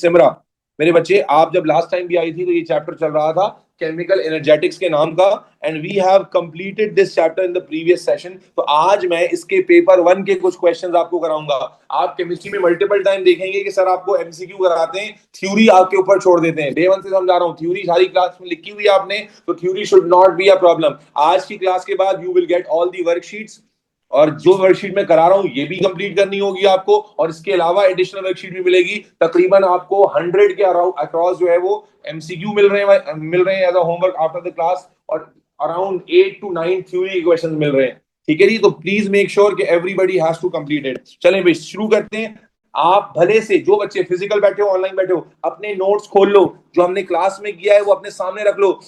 सिमरा, मेरे बच्चे आप जब लास्ट टाइम भी आई थी तो ये चैप्टर चल रहा था केमिकल एनर्जेटिक्स के नाम का, and we have completed this chapter in the previous session. तो आज मैं इसके पेपर 1 के कुछ क्वेश्चंस आपको कराऊंगा। आप केमिस्ट्री में मल्टीपल टाइम देखेंगे कि सर आपको एमसीक्यू कराते हैं, थ्योरी आपके ऊपर छोड़ देते हैं। डे 1 से समझा रहा हूँ, थ्योरी सारी क्लास में लिखी हुई है आपने, तो theory should not be a problem. आज की क्लास के बाद you will get all the worksheets, और जो वर्कशीट मैं करा रहा हूं ये भी कंप्लीट करनी होगी आपको, और इसके अलावा एडिशनल वर्कशीट भी मिलेगी। तकरीबन आपको 100 के अक्रॉस जो है वो एमसीक्यू मिल रहे हैं as a homework after the class, और अराउंड 8 to 9 थ्योरी क्वेश्चन मिल रहे हैं। ठीक है जी, तो प्लीज मेक श्योर कि everybody has to complete it. चलें भाई शुरू करते हैं। आप भले से जो बच्चे फिजिकल बैठे हो, ऑनलाइन बैठे हो, अपने नोट्स खोल लो, जो हमने क्लास में किया है वो अपने सामने रख लो।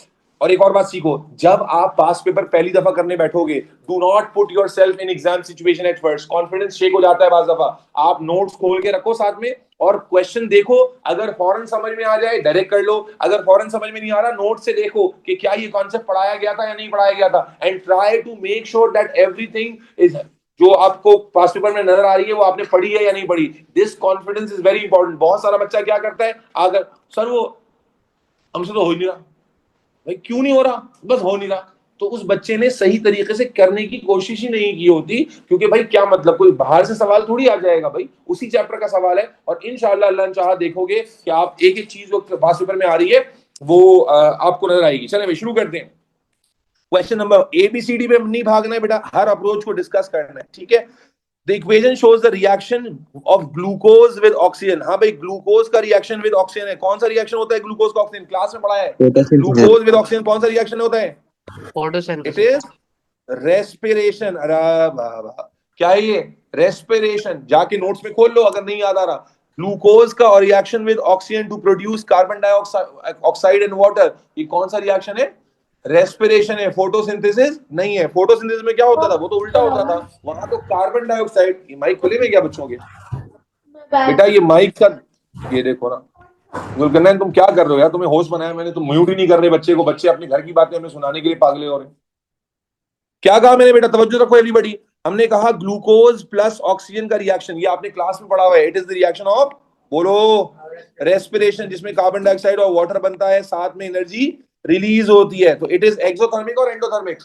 और एक और बात सीखो, जब आप पास पेपर पहली दफा करने बैठोगे, do not put your self in exam situation at first. Confidence shake हो जाता है बाज दफा। आप नोट्स खोल के रखो साथ में, और क्वेश्चन देखो, अगर फौरन समझ में आ जाए डायरेक्ट कर लो, अगर फौरन समझ में नहीं आ रहा नोट से देखो कि क्या ये कॉन्सेप्ट पढ़ाया गया था या नहीं पढ़ाया गया था, and try to make sure that everything is जो आपको पास पेपर में नजर आ रही है वो आपने पढ़ी है या नहीं पढ़ी। This confidence is very important. बहुत सारा बच्चा क्या करता है, अगर सर वो हमसे तो हो ही नहीं रहा, भाई क्यों नहीं हो रहा, बस हो नहीं रहा, तो उस बच्चे ने सही तरीके से करने की कोशिश ही नहीं की होती। क्योंकि भाई क्या मतलब, कोई बाहर से सवाल थोड़ी आ जाएगा, भाई उसी चैप्टर का सवाल है, और इंशाल्लाह अल्लाह ने चाहा देखोगे कि आप एक एक चीज जो पास पेपर में आ रही है वो आपको नजर आएगी। चले भाई शुरू करते हैं। क्वेश्चन नंबर एबीसीडी पे नहीं भागना है बेटा, हर अप्रोच को डिस्कस करना है, ठीक है। The equation shows the reaction of glucose with oxygen। हाँ भाई, ग्लूकोज का रिएक्शन विद ऑक्सीजन है। कौन सा रिएक्शन होता है ग्लूकोज का ऑक्सीजन, क्लास में पढ़ा है। फोटोसिंथेसिस। ग्लूकोज विद ऑक्सीजन कौन सा रिएक्शन होता है, इट फोटोसिंथेसिस। Is respiration. अरे वाह, क्या है ये, रेस्पिरेशन। जाके नोट्स में खोल लो अगर नहीं याद आ रहा। ग्लूकोज का reaction with oxygen to produce carbon dioxide and water, ये कौन सा रिएक्शन है, रेस्पिरेशन है। फोटोसिंथेसिस नहीं है। फोटोसिंथेसिस में क्या होता था, वो तो उल्टा होता था, वहां तो कार्बन डाइऑक्साइड। ये माइक खुले में क्या बच्चों के, बेटा ये माइक का, ये देखो ना, गुलकंदन तुम क्या कर रहे हो यार, तुम्हें होस्ट बनाया मैंने, तुम म्यूट ही नहीं कर रहे बच्चे को। बच्चे अपने घर की बातें हमें सुनाने के लिए पागले हो रहे हैं। क्या कहा मैंने बेटा, तवज्जो रखो एवरीबॉडी। हमने कहा ग्लूकोज प्लस ऑक्सीजन का रिएक्शन, ये आपने क्लास में पढ़ा हुआ है। It is the reaction of, बोलो, रेस्पिरेशन, जिसमें कार्बन डाइऑक्साइड और वाटर बनता है, साथ में एनर्जी रिलीज होती है। तो इट इज एक्सोथर्मिक और endothermic,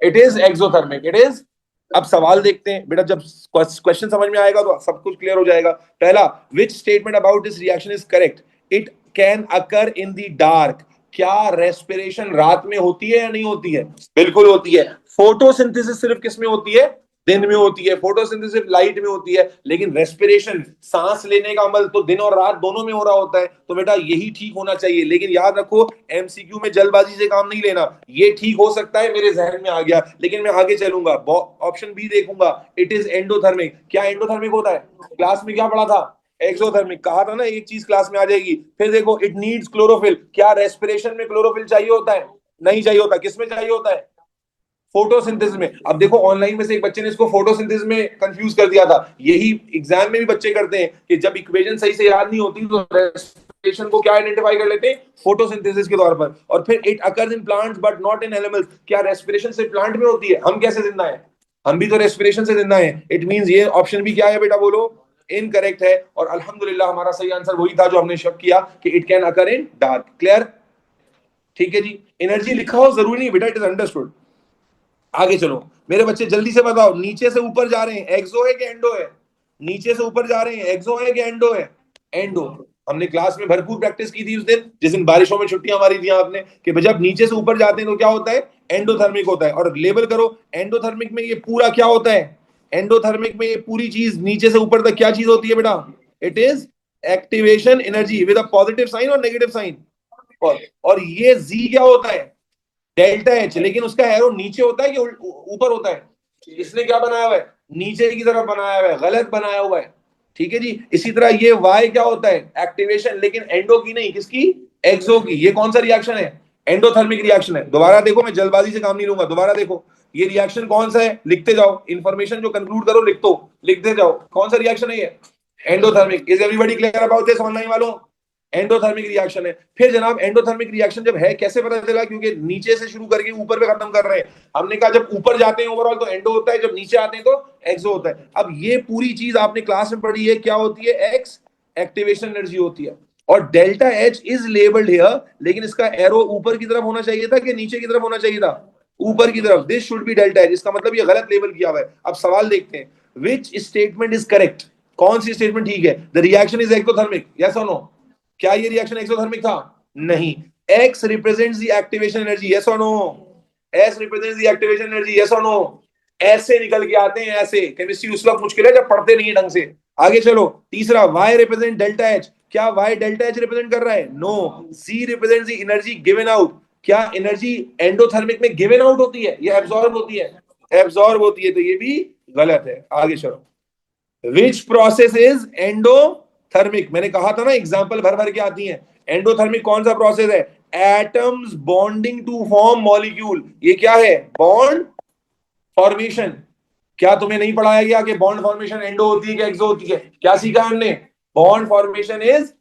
it is exothermic, it is. अब सवाल देखते हैं बेटा, जब क्वेश्चन समझ में आएगा तो सब कुछ क्लियर हो जाएगा। पहला, विच statement about this reaction is correct, it can occur in the dark. क्या रेस्पिरेशन रात में होती है या नहीं होती है, बिल्कुल होती है। फोटोसिंथेसिस सिर्फ किस में होती है, दिन में होती है। फोटोसिंथेसिस लाइट में होती है, लेकिन रेस्पिरेशन, सांस लेने का अमल तो दिन और रात दोनों में हो रहा होता है। तो बेटा यही ठीक होना चाहिए, लेकिन याद रखो एमसीक्यू में जल्दबाजी से काम नहीं लेना। ये ठीक हो सकता है, मेरे जहन में आ गया, लेकिन मैं आगे चलूंगा, ऑप्शन बी देखूंगा। It is endothermic. क्या एंडोथर्मिक होता है, क्लास में क्या पढ़ा था, एक्सोथर्मिक। कहा था ना एक चीज क्लास में आ जाएगी। फिर देखो, इट नीड्स क्लोरोफिल। क्या रेस्पिरेशन में क्लोरोफिल चाहिए होता है, नहीं चाहिए होता। किसमें चाहिए होता है, फोटोसिंथेसिस में। अब देखो ऑनलाइन में से एक बच्चे ने इसको फोटोसिंथेसिस में कंफ्यूज कर दिया था। यही एग्जाम में भी बच्चे करते हैं कि जब इक्वेशन सही से याद नहीं होती तो रेस्पिरेशन को क्या आइडेंटिफाई कर लेते हैं, फोटोसिंथेसिस के तौर पर। और फिर it occurs in plants but not in animals. क्या रेस्पिरेशन से प्लांट में होती है, हम कैसे जिंदा है, हम भी तो रेस्पिरेशन से जिंदा है। इट मींस ये ऑप्शन भी क्या है बेटा, बोलो, इनकरेक्ट है। और अल्हम्दुलिल्लाह हमारा सही आंसर वही था जो हमने शक किया कि it can occur in dark. Clear, ठीक है जी। एनर्जी लिखा हो जरूरी नहीं बेटा, इट इज अंडरस्टूड। आगे चलो मेरे बच्चे, जल्दी से बताओ, नीचे से ऊपर जा रहे हैं, एक्सो है कि एंडो है, नीचे से ऊपर जा रहे हैं, एक्सो है कि एंडो है, एंडो। हमने क्लास में भरपूर प्रैक्टिस की थी उस दिन, जिस दिन बारिशों में छुट्टियां हमारी थी आपने, कि जब नीचे से ऊपर जाते हैं तो क्या होता है, एंडोथर्मिक होता है। और लेबल करो, एंडोथर्मिक में ये पूरा क्या होता है, एंडोथर्मिक में ये पूरी चीज नीचे से ऊपर तक क्या चीज होती है बेटा, it is activation energy with a positive sign और नेगेटिव साइन। और ये जी क्या होता है, डेल्टा एच। लेकिन उसका एरो नीचे होता है कि ऊपर होता है, इसने क्या बनाया हुआ है, नीचे की तरफ बनाया हुआ है, गलत बनाया हुआ है। ठीक है जी। इसी तरह ये वाई क्या होता है, एक्टिवेशन, लेकिन एंडो की नहीं, किसकी, एक्सो की। ये कौन सा रिएक्शन है, एंडोथर्मिक रिएक्शन है। दोबारा देखो, मैं जल्दबाजी से काम नहीं लूंगा, दोबारा देखो ये रिएक्शन कौन सा है, लिखते जाओ, इंफॉर्मेशन जो कंक्लूड करो लिखते जाओ। कौन सा रिएक्शन है ये, endothermic. Is everybody clear about this, online वालों, एंडोथर्मिक रिएक्शन है। फिर जनाब एंडोथर्मिक रिएक्शन जब है कैसे पता चला, क्योंकि नीचे से शुरू करके ऊपर पे खत्म कर रहे हैं। हमने कहा जब ऊपर जाते हैं ओवरऑल तो एंडो होता है, जब नीचे आते हैं तो एक्सो होता है। अब ये पूरी चीज आपने क्लास में पढ़ी है, क्या होती है, एक्स, एक्टिवेशन एनर्जी होती है। और delta H is labelled here, लेकिन इसका एरो ऊपर की तरफ होना चाहिए था कि नीचे की तरफ होना चाहिए था? ऊपर की तरफ। This should be delta H, इसका मतलब ये गलत लेबल किया हुआ है। अब सवाल देखते हैं, विच स्टेटमेंट इज करेक्ट? कौन सी स्टेटमेंट ठीक है? The reaction is exothermic, yes और नो? क्या ये रिएक्शन एक्सोथर्मिक था? नहीं। X represents the activation energy, yes और no? S represents the activation energy, yes और नो? ऐसे निकल के आते हैं ऐसे। केमिस्ट्री उस वक्त मुश्किल है जब पढ़ते नहीं है ढंग से। आगे चलो, तीसरा, वाई रिप्रेजेंट डेल्टा एच। क्या वाई डेल्टा एच रिप्रेजेंट कर रहा है? No. C represent the energy given out. क्या एनर्जी एंडोथर्मिक में गिवन आउट होती है या एब्सॉर्ब होती है? एब्सॉर्ब होती है, तो ये भी गलत है। आगे चलो, विच प्रोसेस इज एंडोथर्मिक? मैंने कहा था ना, एग्जांपल भर भर के आती हैं। एंडोथर्मिक कौन सा प्रोसेस है? Atoms bonding to form molecule. ये क्या है? Bond formation. क्या तुम्हें नहीं पढ़ाया गया कि बॉन्ड फॉर्मेशन एंडो होती है कि एक्सो होती है? क्या सीखा हमने? Bond formation is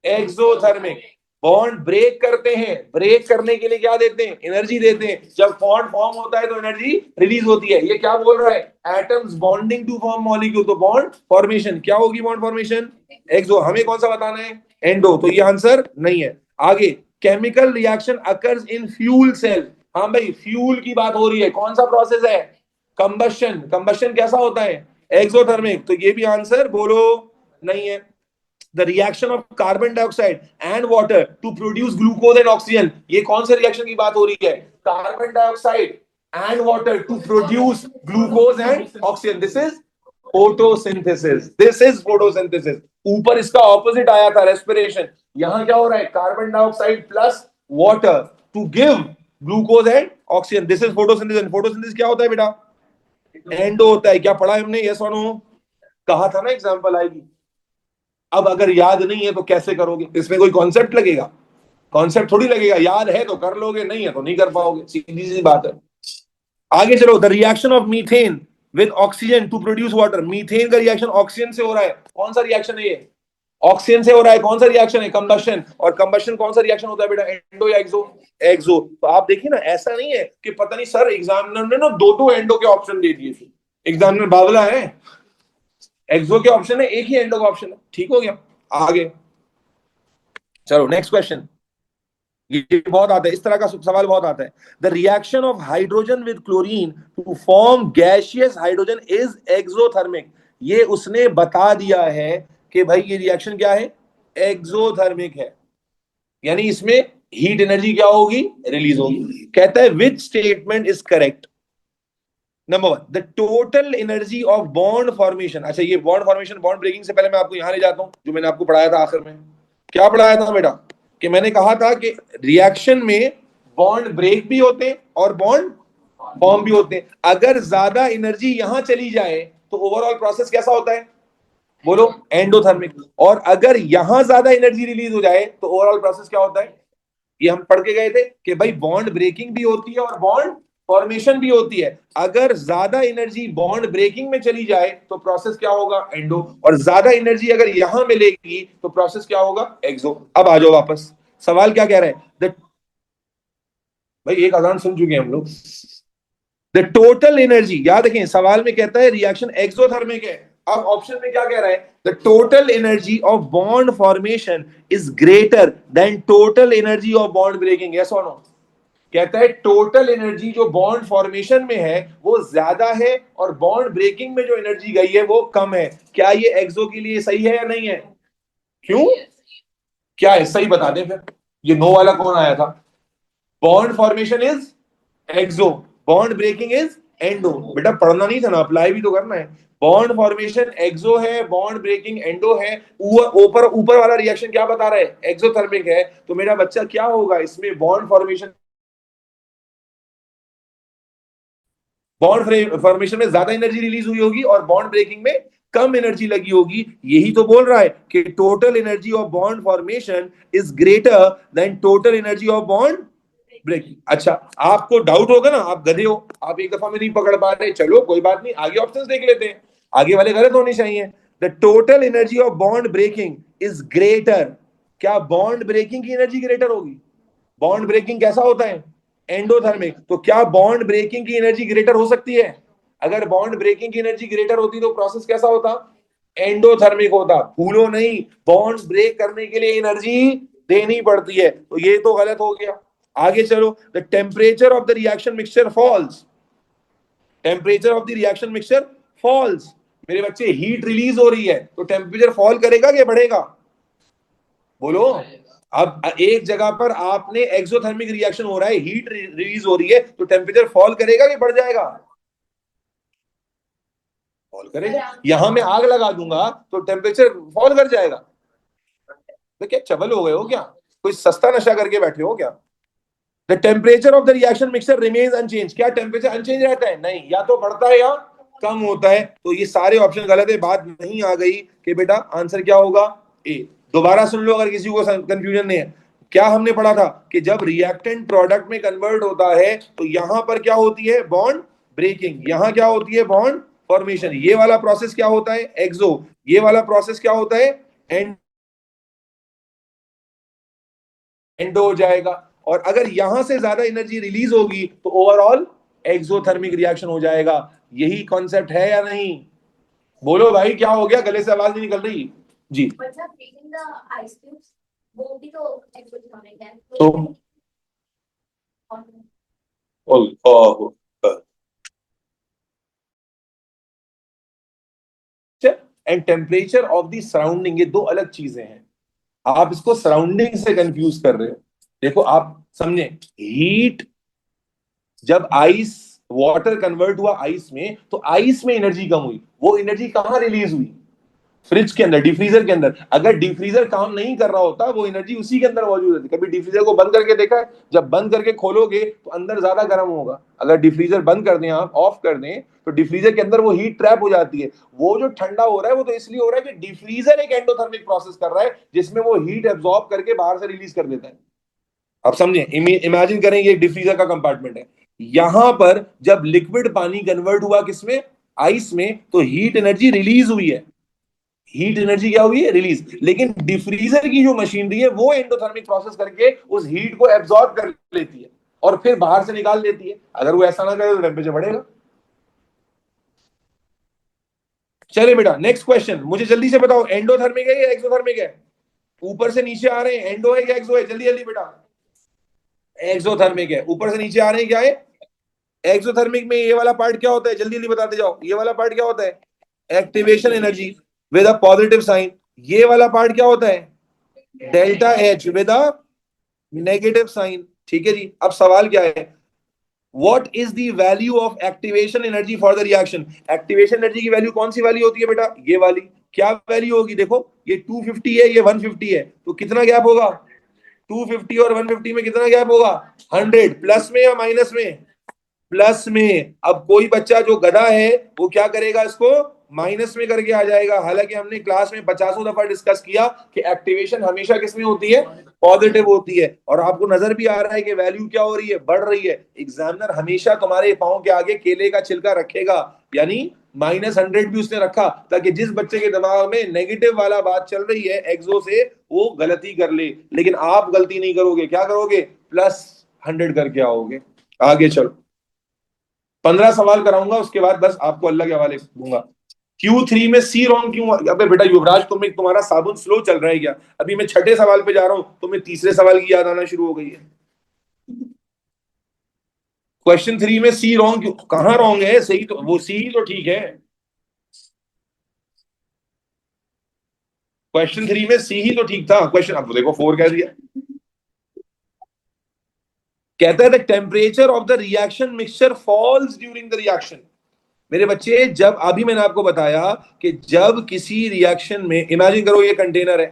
exothermic. Bond break करते हैं, ब्रेक करने के लिए क्या देते हैं? एनर्जी देते हैं। जब बॉन्ड फॉर्म होता है तो एनर्जी रिलीज होती है। ये क्या बोल रहा है? Atoms bonding to form molecule, तो बॉन्ड फॉर्मेशन क्या होगी? Bond formation exo. हमें कौन सा बताना है? एंडो, तो ये आंसर नहीं है। आगे, chemical reaction occurs in fuel cell. हाँ भाई, फ्यूल की बात हो रही है। कौन सा प्रोसेस है? कंबशन। कंबशन कैसा होता है? एक्सोथर्मिक, तो ये भी आंसर बोलो नहीं है। The reaction of carbon dioxide and water to produce glucose and oxygen, ये कौन से रिएक्शन की बात हो रही है? Carbon dioxide and water to produce glucose and oxygen. This is photosynthesis. This is photosynthesis. ऊपर इसका ऑपोजिट आया था, रेस्पिरेशन। यहां क्या हो रहा है? Carbon dioxide plus water to give glucose and oxygen. This is photosynthesis. Photosynthesis क्या होता है बेटा? एंडो होता है। क्या पढ़ा है हमने? यस और नो? कहा था ना एग्जांपल आएगी। अब अगर याद नहीं है तो कैसे करोगे? इसमें कोई कॉन्सेप्ट लगेगा? कॉन्सेप्ट थोड़ी लगेगा। याद है तो कर लोगे, नहीं है तो नहीं कर पाओगे, सीधी सी बात है। आगे चलो, the reaction of methane with oxygen to produce water. Methane का रिएक्शन ऑक्सीजन से हो रहा है। कौन सा रिएक्शन है ये? ऑक्सीजन से हो रहा है। कौन सा रिएक्शन है? कंबशन। और कंबशन कौन सा रिएक्शन होता है बेटा? एंडो या एक्सो? एक्सो। तो आप देखिए ना, ऐसा नहीं है कि पता नहीं सर एग्जामिनर ने ना दो दो एंडो के ऑप्शन दे दिए थे। एग्जामिनर बावला है। एक्सो के ऑप्शन है, एक ही एंडो का ऑप्शन है। ठीक हो गया। आगे चलो, नेक्स्ट क्वेश्चन। ये बहुत आता है, इस तरह का सवाल बहुत आता है। The reaction of hydrogen with chlorine to form gaseous hydrogen is exothermic. ये उसने बता दिया है कि भाई ये रिएक्शन क्या है? एक्सोथर्मिक है। यानी इसमें हीट एनर्जी क्या होगी? रिलीज होगी। कहता है which statement is correct? Number one, the total energy of bond formation. अच्छा, ये बॉन्ड फॉर्मेशन, बॉन्ड ब्रेकिंग से पहले मैं आपको यहां ले जाता हूं, जो मैंने आपको पढ़ाया था आखिर में। क्या पढ़ाया था बेटा? कि मैंने कहा था कि रिएक्शन में बॉन्ड ब्रेक भी होते हैं और बॉन्ड फॉर्म भी होते हैं। अगर ज्यादा एनर्जी यहां चली जाए तो ओवरऑल प्रोसेस कैसा होता है? बोलो, एंडोथर्मिक। और अगर यहां ज्यादा एनर्जी रिलीज हो जाए तो ओवरऑल प्रोसेस क्या होता है? ये हम पढ़ के गए थे कि भाई बॉन्ड ब्रेकिंग भी होती है और बॉन्ड फॉर्मेशन भी होती है। अगर ज्यादा एनर्जी बॉन्ड ब्रेकिंग में चली जाए तो प्रोसेस क्या होगा? एंडो। और ज्यादा एनर्जी अगर यहां मिलेगी तो प्रोसेस क्या होगा? एक्सो। अब आ जाओ वापस, सवाल क्या कह रहा है? भाई एक अजान सुन चुके हैं हम लोग। द टोटल एनर्जी, याद रखें सवाल में कहता है रिएक्शन एक्सोथर्मिक है। अब ऑप्शन में क्या कह रहा है? The total energy of bond formation is greater than total energy of bond breaking, yes और नो? कहता है टोटल एनर्जी जो बॉन्ड फॉर्मेशन में है वो ज्यादा है और बॉन्ड ब्रेकिंग में जो एनर्जी गई है वो कम है। क्या ये एक्सो के लिए सही है या नहीं है? क्यों? क्या है सही? बता दें फिर। ये नो वाला कौन आया था? Bond formation is exo, bond breaking is endo. बेटा पढ़ना नहीं था ना, अप्लाई भी तो करना है। बॉन्ड फॉर्मेशन एक्सो है, बॉन्ड ब्रेकिंग एंडो है। ऊपर ऊपर वाला रिएक्शन क्या बता रहा है? एक्सोथर्मिक है। तो मेरा बच्चा क्या होगा इसमें? बॉन्ड फॉर्मेशन, बॉन्ड फॉर्मेशन में ज्यादा एनर्जी रिलीज हुई होगी और बॉन्ड ब्रेकिंग में कम एनर्जी लगी होगी। यही तो बोल रहा है कि total energy of bond formation is greater than total energy of bond breaking. अच्छा, आपको डाउट होगा ना, आप गधे हो, आप एक दफा में नहीं पकड़ पा रहे। चलो कोई बात नहीं, आगे ऑप्शंस देख लेते हैं। आगे वाले गलत होने चाहिए। The total energy of bond breaking is greater. क्या बॉन्ड ब्रेकिंग की एनर्जी ग्रेटर होगी? बॉन्ड ब्रेकिंग कैसा होता है? एंडोथर्मिक। तो क्या बॉन्ड ब्रेकिंग की एनर्जी ग्रेटर हो सकती है? अगर बॉन्ड ब्रेकिंग की एनर्जी ग्रेटर होती तो प्रोसेस कैसा होता? एंडोथर्मिक होता। भूलो नहीं, बॉन्ड्स ब्रेक करने के लिए एनर्जी देनी पड़ती है, तो ये तो गलत हो गया। आगे चलो, the temperature of the reaction mixture falls, temperature of the reaction mixture falls. मेरे बच्चे, हीट रिलीज हो रही है तो टेम्परेचर फॉल करेगा कि बढ़ेगा? बोलो। अब एक जगह पर आपने एक्सोथर्मिक रिएक्शन हो रहा है, हीट रिलीज हो रही है, तो टेम्परेचर फॉल करेगा कि बढ़ जाएगा? फॉल करेगा। यहां मैं आग लगा दूंगा तो टेम्परेचर फॉल कर जाएगा। तो क्या चबल हो गए हो क्या? कोई सस्ता नशा करके बैठे हो क्या? The temperature of the reaction mixture remains unchanged. क्या टेम्परेचर अनचेंज रहता है? नहीं, या तो बढ़ता है या कम होता है। तो ये सारे ऑप्शन गलत है। बात नहीं आ गई कि बेटा आंसर क्या होगा? ए। दोबारा सुन लो अगर किसी को कंफ्यूजन नहीं है। क्या हमने पढ़ा था कि जब रिएक्टेंट प्रोडक्ट में कन्वर्ट होता है तो यहां पर क्या होती है? Bond breaking. यहां क्या होती है? Bond formation. ये वाला प्रोसेस क्या होता है? एक्सो। ये वाला प्रोसेस क्या होता है? एंडो हो जाएगा। और अगर यहां से ज्यादा एनर्जी रिलीज होगी तो ओवरऑल एक्सोथर्मिक रिएक्शन हो जाएगा। यही कॉन्सेप्ट है या नहीं? बोलो भाई, क्या हो गया? गले से आवाज नहीं निकल रही जी। तो and temperature of the surrounding, ये दो अलग चीजें हैं। आप इसको सराउंडिंग से कंफ्यूज कर रहे हो। देखो आप समझे, हीट, जब आइस, वाटर कन्वर्ट हुआ आइस में, तो आइस में एनर्जी कम हुई। वो एनर्जी कहां रिलीज हुई? फ्रिज के अंदर, डिफ्रीजर के अंदर। अगर डिफ्रीजर काम नहीं कर रहा होता, वो एनर्जी उसी के अंदर मौजूद होती। कभी डिफ्रीजर को बंद करके देखा है? जब बंद करके खोलोगे तो अंदर ज्यादा गर्म होगा। अगर डिफ्रीजर बंद कर दें, आप ऑफ कर दें, तो डिफ्रीजर के अंदर वो हीट ट्रैप हो जाती है। वो जो ठंडा हो रहा है वो तो इसलिए हो रहा है कि डिफ्रीजर एक एंडोथर्मिक प्रोसेस कर रहा है, जिसमें वो हीट एब्जॉर्ब करके बाहर से रिलीज कर देता है। आप समझे? इमेजिन करें ये डिफ्रीजर का कंपार्टमेंट है। यहां पर जब लिक्विड पानी कन्वर्ट हुआ किसमें? आइस में, तो हीट एनर्जी रिलीज हुई है। हीट एनर्जी क्या हुई है? रिलीज। लेकिन डिफ्रीजर की जो मशीनरी है वो एंडोथर्मिक प्रोसेस करके उस हीट को एब्जॉर्ब कर लेती है और फिर बाहर से निकाल देती है। अगर वो ऐसा ना करे तो टेम्परेचर बढ़ेगा। चले बेटा, नेक्स्ट क्वेश्चन। मुझे जल्दी से बताओ, एंडोथर्मिक है या एक्सोथर्मिक है? ऊपर से नीचे आ रहे हैं, एंडो है या एक्सो है? जल्दी जल्दी बेटा। एक्सोथर्मिक है। ऊपर से नीचे आ रहे हैं, क्या है? एक्सोथर्मिक में ये वाला पार्ट क्या होता है? जल्दी जल्दी बताते जाओ। ये वाला पार्ट क्या होता है? Activation energy with a positive sign. ये वाला पार्ट क्या होता है? Delta H with a negative sign. ठीक है जी। अब सवाल क्या है? What is the value of activation energy for the reaction? Activation energy की वैल्यू कौन सी वाली होती है बेटा? ये वाली। क्या वैल्यू होगी? देखो, ये 250 है, ये 150 है, तो कितना गैप होगा? 250 और 150 में कितना गैप होगा? 100। प्लस में या माइनस में? प्लस में। अब कोई बच्चा जो गधा है वो क्या करेगा? इसको माइनस में करके आ जाएगा। हालांकि हमने क्लास में 50 दफा डिस्कस किया कि एक्टिवेशन हमेशा किसमें होती है? पॉजिटिव होती है। और आपको नजर भी आ रहा है कि वैल्यू क्या हो रही है? बढ़ रही है। एग्जामिनर हमेशा तुम्हारे पांव के आगे केले का छिलका रखेगा, यानी -100 भी उसने रखा, ताकि जिस बच्चे के दिमाग में नेगेटिव वाला बात चल रही है एक्सो से, वो गलती कर ले। लेकिन आप गलती नहीं करोगे। क्या करोगे? +100 करके आओगे। आगे चलो, 15 सवाल कराऊंगा, उसके बाद बस आपको अल्लाह के हवाले दूंगा। Q3 में सी रॉन्ग क्यों? अबे बेटा युवराज, तुम्हारा साबुन स्लो चल रहा है क्या? अभी मैं छठे सवाल पे जा रहा हूं, तुम्हें तीसरे सवाल की याद आना शुरू हो गई है। क्वेश्चन 3 में सी रॉन्ग क्यों? कहां रॉन्ग है? सही तो वो सी ही तो ठीक है। क्वेश्चन 3 में सी ही तो ठीक था। क्वेश्चन, अब देखो 4 कह दिया। कहता है the temperature of the reaction mixture falls during the reaction. मेरे बच्चे, जब अभी मैंने आपको बताया कि जब किसी रिएक्शन में, इमेजिन करो ये कंटेनर है,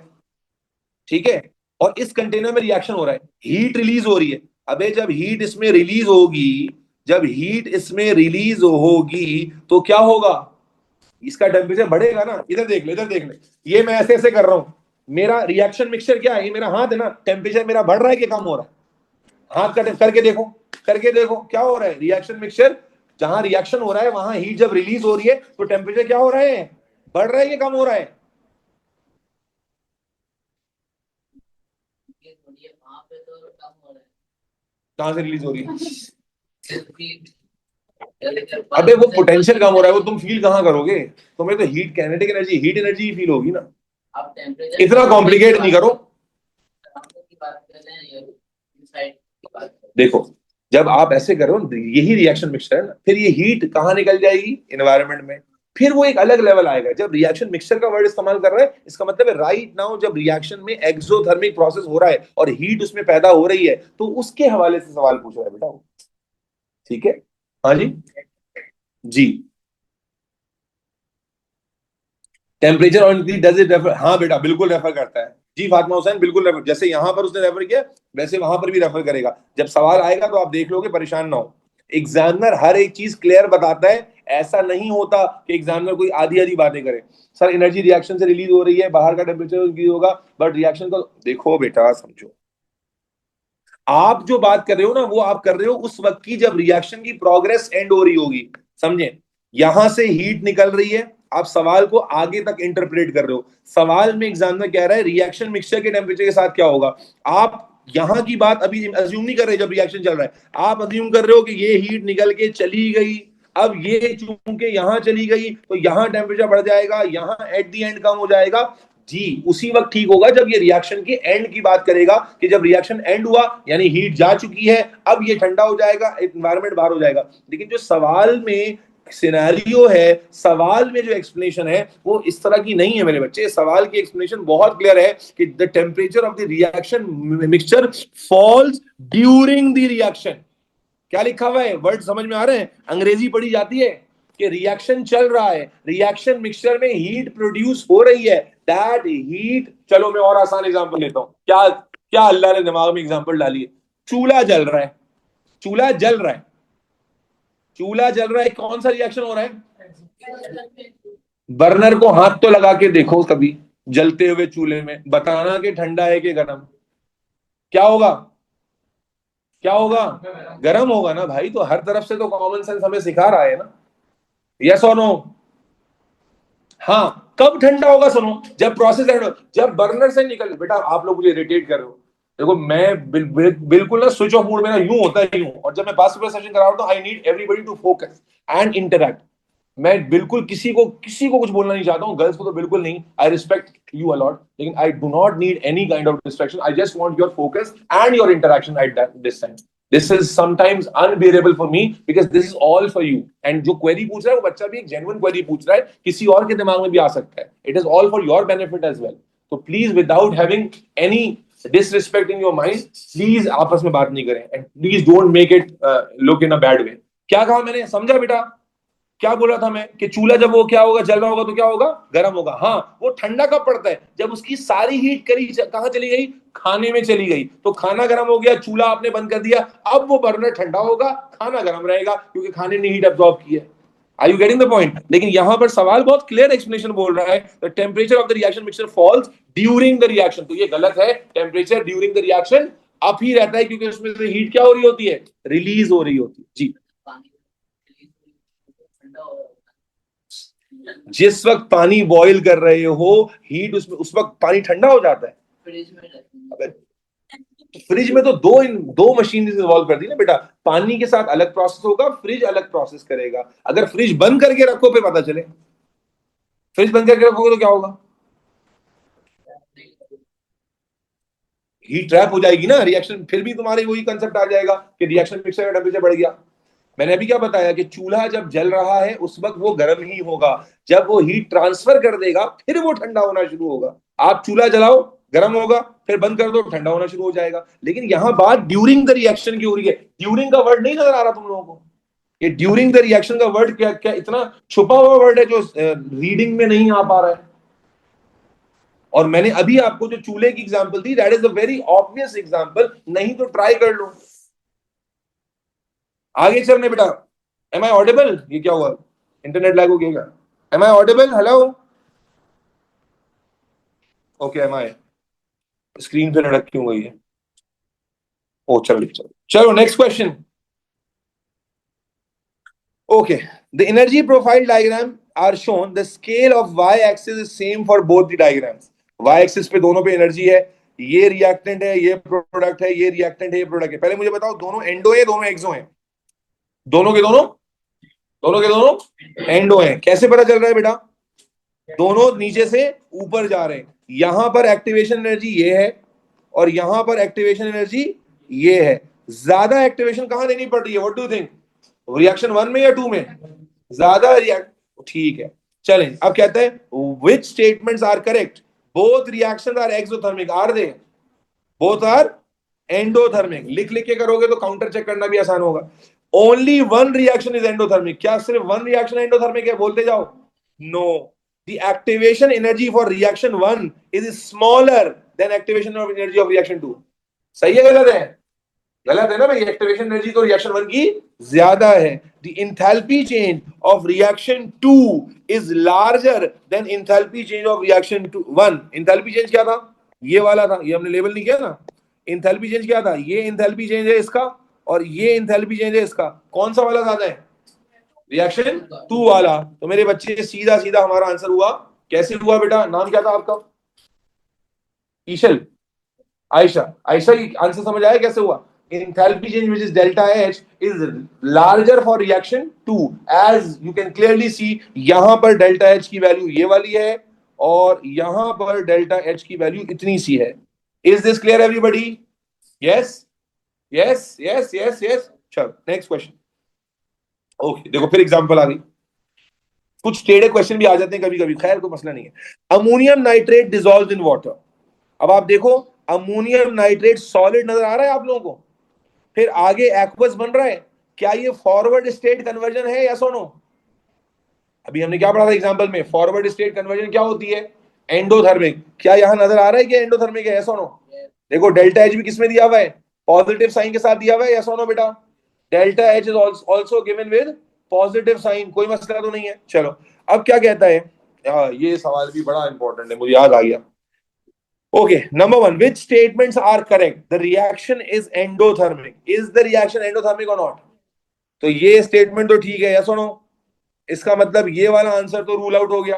ठीक है, और इस कंटेनर में रिएक्शन हो रहा है, हीट रिलीज हो रही है। अबे जब हीट इसमें रिलीज होगी, जब हीट इसमें रिलीज होगी तो क्या होगा? इसका टेम्परेचर बढ़ेगा ना। इधर देख ले, इधर देख ले। ये मैं ऐसे ऐसे कर रहा हूं, मेरा रिएक्शन मिक्सचर क्या है? ये मेरा हाथ है ना। टेम्परेचर मेरा बढ़ रहा है कि कम हो रहा है? हाथ का करके देखो, करके देखो क्या हो रहा है। रिएक्शन मिक्सचर, जहां रिएक्शन हो रहा है वहां हीट जब रिलीज हो रही है तो टेम्परेचर क्या हो रहा है? बढ़ रहा है कि कम हो रहा है? कहां से रिलीज हो रही है? अबे वो पोटेंशियल कम हो रहा है, वो तुम फील कहाँ करोगे? तुम्हें तो heat, kinetic energy, heat energy ही फील होगी ना। इतना कॉम्प्लिकेट नहीं करो। देखो, जब आप ऐसे करो, यही रिएक्शन मिक्सचर है ना, फिर ये हीट कहाँ निकल जाएगी? एनवायरनमेंट में। फिर वो एक अलग लेवल आएगा। जब रिएक्शन मिक्सचर का वर्ड इस्तेमाल कर रहा है, इसका मतलब है राइट नाउ जब रिएक्शन में एक्सोथर्मिक प्रोसेस हो रहा है और हीट उसमें पैदा हो रही है, तो उसके हवाले से सवाल पूछ रहा है बेटा वो। ठीक है, हाँ जी। जी, टेम्परेचर और इंक्रीज डज इट रेफर? हाँ बेटा, बिल्कुल रेफर करता है जी। फातिमा हुसैन, बिल्कुल रेफर, जैसे यहां पर उसने रेफर किया वैसे वहां पर भी रेफर करेगा। जब सवाल आएगा तो आप देख लोगे, परेशान ना हो। एग्जामिनर हर एक चीज क्लियर बताता है। ऐसा नहीं होता कि एग्जामिनर कोई आधी आधी बातें करे। सर एनर्जी रिएक्शन से रिलीज हो रही है, बाहर का टेम्परेचर इंक्रीज होगा, बट रिएक्शन को देखो बेटा, समझो। आप जो बात कर रहे हो ना, वो आप कर रहे हो उस वक्त की जब रिएक्शन की प्रोग्रेस एंड हो रही होगी। समझे? यहां से हीट निकल रही है, आप सवाल को आगे तक इंटरप्रेट कर रहे हो। सवाल में एग्जामिनर कह रहा है रिएक्शन मिक्सचर के टेम्परेचर के साथ क्या होगा। आप यहां की बात अभी अज्यूम नहीं कर रहे। जब रिएक्शन चल रहा है आप अज्यूम कर रहे हो कि ये हीट निकल के चली गई। अब ये चूंकि यहां चली गई तो यहां टेम्परेचर बढ़ जाएगा, यहां एट दी एंड कम हो जाएगा। जी, उसी वक्त ठीक होगा जब ये रिएक्शन के एंड की बात करेगा, कि जब रिएक्शन एंड हुआ यानी हीट जा चुकी है, अब ये ठंडा हो जाएगा, एनवायरनमेंट बाहर हो जाएगा। लेकिन जो सवाल में सिनेरियो है, सवाल में जो एक्सप्लेनेशन है, वो इस तरह की नहीं है मेरे बच्चे। सवाल की एक्सप्लेनेशन बहुत क्लियर है कि the temperature of the reaction mixture falls during the reaction. क्या लिखा हुआ है? वर्ड समझ में आ रहे हैं? अंग्रेजी पढ़ी जाती है कि रिएक्शन चल रहा है, रिएक्शन मिक्सचर में हीट प्रोड्यूस हो रही है, दैट हीट। चलो मैं और आसान एग्जांपल लेता हूं। क्या क्या अल्लाह ने दिमाग में एग्जांपल डाली है? चूल्हा जल रहा है, चूल्हा जल रहा है, चूल्हा जल रहा है, कौन सा रिएक्शन हो रहा है? बर्नर को हाथ तो लगा के देखो कभी, जलते हुए चूल्हे में, बताना कि ठंडा है कि गर्म। क्या होगा? क्या होगा? गर्म होगा ना भाई। तो हर तरफ से तो कॉमन सेंस हमें सिखा रहा है ना। यस और नो? हाँ, कब ठंडा होगा? सुनो, जब प्रोसेस एंड हो, जब बर्नर से निकल। बेटा आप लोग मुझे इरिटेट कर रहे हो। देखो मैं बिल्कुल ना स्विच ऑफ मूड में ना यूं होता ही हूं, और जब मैं पास पेपर सेशन करा रहा हूं तो I need everybody to focus and interact. मैं बिल्कुल किसी को कुछ बोलना नहीं चाहता हूँ, गर्ल्स को तो बिल्कुल नहीं। आई रिस्पेक्ट यू अलॉट, लेकिन I do not need any kind of distraction. I just want your focus and your interaction at this time. This is sometimes unbearable for me because this is all for you. And जो query पूछ रहा है वो बच्चा भी एक genuine query पूछ रहा है, किसी और के दिमाग में भी आ सकता है। It is all for your benefit as well. तो please, without having any disrespect in your mind, please आपस में बात नहीं करें, and please don't make it look in a bad way. क्या कहा मैंने? समझा बेटा? क्या बोला था मैं कि चूल्हा जब वो क्या होगा, जल रहा होगा तो क्या होगा? गर्म होगा। हाँ, वो ठंडा कब पड़ता है? जब उसकी सारी हीट करी कहां चली गई? खाने में चली गई। तो खाना गर्म हो गया, चूल्हा आपने बंद कर दिया, अब वो बर्नर ठंडा होगा, खाना गर्म रहेगा, क्योंकि खाने ने हीट अब्सॉर्ब की है। Are you getting the point? लेकिन यहां पर सवाल बहुत क्लियर एक्सप्लेनेशन बोल रहा है, the temperature of the reaction mixture falls during the reaction. तो ये गलत है। Temperature during the reaction up ही रहता है, क्योंकि उसमें से हीट क्या हो रही होती है? रिलीज हो रही होती है। जी, जिस वक्त पानी बॉईल कर रहे हो, हीट उसमें, उस वक्त पानी ठंडा हो जाता है। अबे, फ्रिज में तो दो मशीन इन्वॉल्व कर दी ना बेटा। पानी के साथ अलग प्रोसेस होगा, फ्रिज अलग प्रोसेस करेगा। अगर फ्रिज बंद करके रखो पे पता चले, फ्रिज बंद करके रखोगे तो क्या होगा? हीट ट्रैप हो जाएगी ना रिएक्शन। फिर भी तुम्हारे वही कंसेप्ट आ जाएगा कि रिएक्शन मिक्सर का टेम्परेचर बढ़ गया। मैंने अभी क्या बताया कि चूल्हा जब जल रहा है उस वक्त वो गर्म ही होगा। जब वो हीट ट्रांसफर कर देगा फिर वो ठंडा होना शुरू होगा। आप चूल्हा जलाओ, गर्म होगा, फिर बंद कर दो, ठंडा होना शुरू हो जाएगा। लेकिन यहां बात ड्यूरिंग द रिएक्शन की हो रही है। ड्यूरिंग का वर्ड नहीं नजर आ रहा तुम लोगों को? ये ड्यूरिंग द रिएक्शन का वर्ड क्या क्या इतना छुपा हुआ वर्ड है जो रीडिंग में नहीं आ पा रहा है। और मैंने अभी आपको जो चूल्हे की एग्जांपल दी, that is a very obvious example. नहीं तो ट्राई कर लो। आगे चलने बेटा। Am I audible? ये क्या हुआ? इंटरनेट लैग हो गया क्या? Am I audible? Hello? Okay, am I. Screen पे लड़क क्यों गई है? ओ चलो चलो चलो, next question. Okay, the energy profile diagram are shown, the scale of Y axis is same for both the diagrams. Y axis पे दोनों पे एनर्जी है। ये रिएक्टेंट है, ये प्रोडक्ट है, ये रिएक्टेंट है, ये प्रोडक्ट है। पहले मुझे बताओ, दोनों एंडो है, दोनों एक्सो है? दोनों के दोनों दोनों के दोनों एंडो हैं। कैसे पता चल रहा है बेटा? दोनों नीचे से ऊपर जा रहे हैं। यहां पर एक्टिवेशन एनर्जी ये है और यहां पर एक्टिवेशन एनर्जी ये है। ज्यादा एक्टिवेशन कहां देनी पड़ रही है? What do think? रिएक्शन 1 में या 2 में? ज्यादा रिएक्ट, ठीक है। चलें, अब कहते हैं which statements are correct? Both reactions are exothermic, are they? Both are endothermic. लिख लिख के करोगे तो काउंटर चेक करना भी आसान होगा। Only one reaction is endothermic. क्या सिर्फ वन रिएक्शन एंडोथर्मिक है? बोलते जाओ। No, the activation energy for reaction 1 is smaller than activation of energy of reaction 2। सही है गलत है? गलत है ना भाई? एक्टिवेशन एनर्जी तो रिएक्शन 1 की ज्यादा है। The enthalpy change of reaction 2 is larger than enthalpy change of reaction 1। Enthalpy change क्या था? ये वाला था, ये हमने लेबल नहीं किया ना। इंथैल्पी चेंज क्या था? ये इंथैल्पी चेंज है इसका और ये इंथैल्पी चेंज है इसका। कौन सा वाला ज्यादा है? रिएक्शन 2 वाला। तो मेरे बच्चे सीधा सीधा हमारा आंसर हुआ। कैसे हुआ बेटा? नाम क्या था आपका? ईशल, आयशा। आयशा की आंसर समझ आया कैसे हुआ? enthalpy change which is delta H is larger for reaction 2, as you can clearly see। यहां पर delta H की वैल्यू ये वाली है और यहां पर delta H की वैल्यू इतनी सी है। Is this clear everybody? Yes, yes, yes, yes, yes। चलो नेक्स्ट क्वेश्चन। ओके, देखो फिर एग्जांपल आ गई। कुछ टेढ़े क्वेश्चन भी आ जाते हैं कभी कभी, खैर कोई मसला नहीं है। Ammonium nitrate dissolved in water. अब आप देखो, अमोनियम नाइट्रेट सॉलिड नजर आ रहा है आप लोगों को? फिर आगे एक्वस बन रहा है। क्या ये फॉरवर्ड स्टेट कन्वर्जन है या सोनो? अभी हमने क्या पढ़ा था एग्जांपल में? फॉरवर्ड स्टेट कन्वर्जन क्या होती है? एंडोथर्मिक। क्या यहां नजर आ रहा है कि एंडोथर्मिक है? सोनो। देखो डेल्टा एच भी किसमें दिया हुआ है? पॉजिटिव साइन के साथ दिया हुआ है या सोनो बेटा? Delta H is also given with positive sign. कोई मसला तो नहीं है? चलो, अब क्या कहता है? ये सवाल भी बड़ा इंपॉर्टेंट है, मुझे याद आ गया। Okay, number one, which statements are correct? The reaction is endothermic. Is the reaction endothermic or not? तो ये स्टेटमेंट तो ठीक है, या सुनो? इसका मतलब ये वाला आंसर तो रूल आउट हो गया।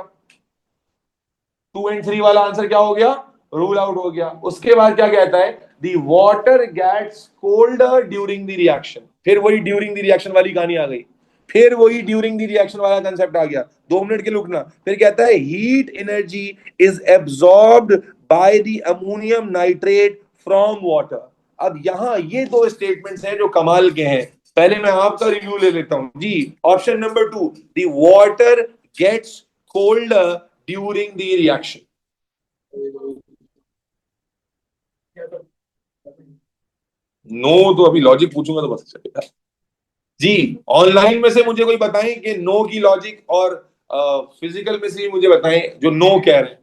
2 और 3 वाला आंसर क्या हो गया? रूल आउट हो गया। उसके बाद क्या कहता है? The water gets colder during the reaction. फिर वही ड्यूरिंग द रिएक्शन वाली कहानी आ गई। फिर वही ड्यूरिंग द रिएक्शन वाला कंसेप्ट आ गया। 2 मिनट के रुकना। फिर कहता है heat energy is absorbed bye the ammonium nitrate from water. अब यहां ये दो स्टेटमेंट्स हैं जो कमाल के हैं। पहले मैं आपका रिव्यू ले लेता हूं जी। Option number 2, the water gets colder during the reaction. No तो अभी लॉजिक पूछूंगा तो बस चलेगा जी। ऑनलाइन में से मुझे कोई बताएं कि नो की लॉजिक, और फिजिकल में से भी मुझे बताएं जो नो कह रहे हैं।